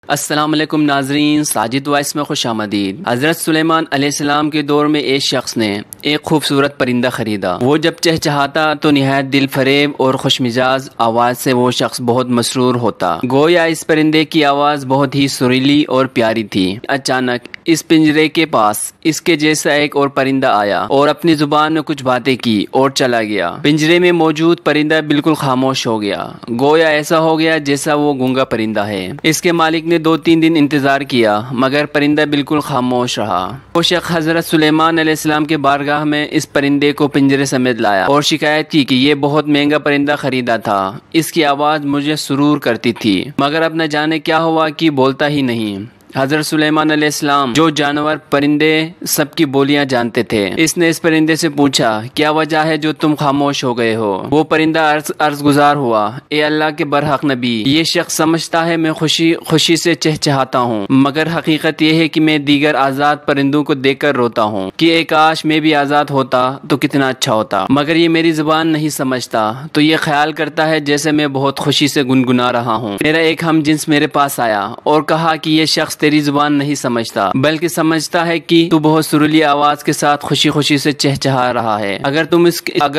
السلام علیکم ناظرین، ساجد وائس میں خوش آمدید۔ حضرت سلیمان علیہ السلام کے دور میں ایک شخص نے ایک خوبصورت پرندہ خریدا۔ وہ جب چہچہاتا تو نہایت دل فریب اور خوش مزاج آواز سے وہ شخص بہت مسرور ہوتا۔ گویا اس پرندے کی آواز بہت ہی سریلی اور پیاری تھی۔ اچانک اس پنجرے کے پاس اس کے جیسا ایک اور پرندہ آیا اور اپنی زبان میں کچھ باتیں کی اور چلا گیا۔ پنجرے میں موجود پرندہ بالکل خاموش ہو گیا، گویا ایسا ہو گیا جیسا وہ گونگا پرندہ ہے۔ اس کے مالک نے 2-3 دن انتظار کیا مگر پرندہ بالکل خاموش رہا۔ وہ شخص حضرت سلیمان علیہ السلام کے بارگاہ میں اس پرندے کو پنجرے سمیت لایا اور شکایت کی کہ یہ بہت مہنگا پرندہ خریدا تھا، اس کی آواز مجھے سرور کرتی تھی مگر اب نہ جانے کیا ہوا کہ بولتا ہی نہیں۔ حضرت سلیمان علیہ السلام جو جانور پرندے سب کی بولیاں جانتے تھے، اس نے اس پرندے سے پوچھا کیا وجہ ہے جو تم خاموش ہو گئے ہو؟ وہ پرندہ عرض گزار ہوا، اے اللہ کے برحق نبی، یہ شخص سمجھتا ہے میں خوشی سے چہچہاتا ہوں مگر حقیقت یہ ہے کہ میں دیگر آزاد پرندوں کو دیکھ کر روتا ہوں کہ اے کاش میں بھی آزاد ہوتا تو کتنا اچھا ہوتا، مگر یہ میری زبان نہیں سمجھتا تو یہ خیال کرتا ہے جیسے میں بہت خوشی سے گنگنا رہا ہوں۔ میرا ایک ہم جنس میرے پاس آیا اور کہا کہ یہ شخص تیری زبان نہیں سمجھتا بلکہ سمجھتا ہے کہ تو بہت سریلی آواز کے ساتھ خوشی سے چہچہا رہا ہے۔ اگر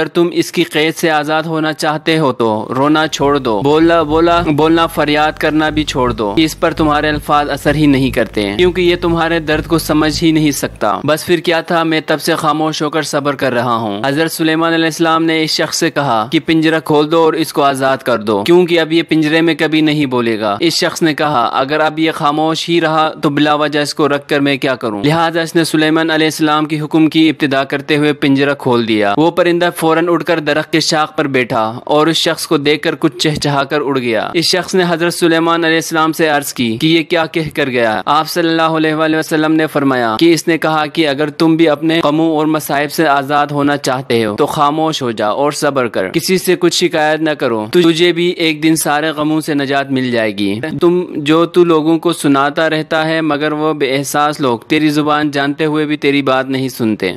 تم اس کی قید سے آزاد ہونا چاہتے ہو تو رونا چھوڑ دو، بولنا فریاد کرنا بھی چھوڑ دو، اس پر تمہارے الفاظ اثر ہی نہیں کرتے کیونکہ یہ تمہارے درد کو سمجھ ہی نہیں سکتا۔ بس پھر کیا تھا، میں تب سے خاموش ہو کر صبر کر رہا ہوں۔ حضرت سلیمان علیہ السلام نے اس شخص سے کہا کہ پنجرہ کھول دو اور اس کو آزاد کر دو کیونکہ اب یہ پنجرے میں کبھی نہیں بولے گا۔ اس شخص نے کہا اگر اب یہ خاموش ہی رہا تو بلا وجہ اس کو رکھ کر میں کیا کروں؟ لہٰذا اس نے سلیمان علیہ السلام کی حکم کی ابتدا کرتے ہوئے پنجرہ کھول دیا۔ وہ پرندہ فوراً اڑ کر درخت کے شاخ پر بیٹھا اور اس شخص کو دیکھ کر کچھ چہچہا کر اڑ گیا۔ اس شخص نے حضرت سلیمان علیہ السلام سے عرض کی کہ یہ کیا کہہ کر گیا؟ آپ صلی اللہ علیہ وآلہ وسلم نے فرمایا کہ اس نے کہا کہ اگر تم بھی اپنے غموں اور مصائب سے آزاد ہونا چاہتے ہو تو خاموش ہو جا اور صبر کر، کسی سے کچھ شکایت نہ کرو، تجھے بھی ایک دن سارے غموں سے نجات مل جائے گی۔ تو لوگوں کو سناتا رہتا ہے مگر وہ بے احساس لوگ تیری زبان جانتے ہوئے بھی تیری بات نہیں سنتے۔